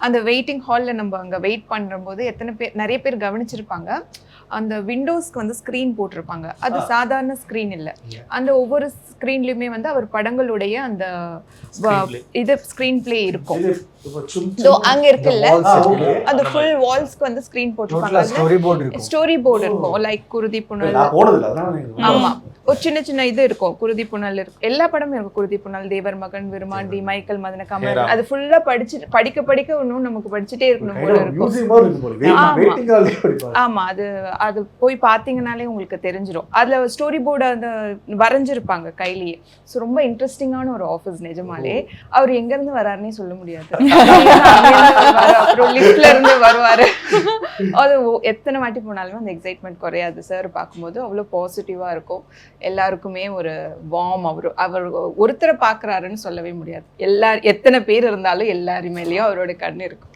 அந்த வெயிட்டிங் ஹாலில் நம்ம அங்கே வெயிட் பண்ணும்போது எத்தனை பேர் நிறைய பேர் கவனிச்சிருப்பாங்க, அந்த விண்டோஸ்க்கு வந்து ஸ்க்ரீன் போட்டிருப்பாங்க. அது சாதாரண ஸ்க்ரீன் இல்லை. அந்த ஒவ்வொரு ஸ்க்ரீன்லையுமே வந்து அவர் படங்களுடைய அந்த இது ஸ்க்ரீன் பிளே இருக்கும். அங்க இருக்குல்ல, அந்த ஃபுல் வால்ஸ்க்கு வந்து ஸ்க்ரீன் போட்டிருப்பாங்க. ஸ்டோரி போர்டு இருக்கும், லைக் குருதி புனல். ஆமா, ஒரு சின்ன சின்ன இது இருக்கும், குருதி புனல் இருக்கும், எல்லா படமும் இருக்கும். குருதி புனல், தேவர் மகன், விருமாண்டி, மைக்கேல் மதன காமராஜ். அது ஃபுல்லா படிக்க படிக்க இன்னும் நமக்கு படிச்சுட்டே இருக்கணும் போல இருக்கும். ஆமா, அது போய் பாத்தீங்கன்னாலே உங்களுக்கு தெரிஞ்சிடும். அதுல ஸ்டோரி போர்டு அந்த வரைஞ்சிருப்பாங்க கையிலேயே. ஸோ ரொம்ப இன்ட்ரெஸ்டிங்கான ஒரு ஆஃபீஸ் நிஜமாலே. அவர் எங்க இருந்து வராருன்னே சொல்ல முடியாது. அப்புறம் லிஃப்ட்ல இருந்து வருவாரு. அது எத்தனை வாட்டி போனாலுமே அந்த எக்ஸைட்மெண்ட் குறையாது. சார் பார்க்கும்போது அவ்வளோ பாசிட்டிவா இருக்கும். எல்லாருக்குமே ஒரு வார்ம். அவர் ஒருத்தரை பார்க்குறாருன்னு சொல்லவே முடியாது. எத்தனை பேர் இருந்தாலும் எல்லாருமேலேயும் அவரோட கண் இருக்கும்.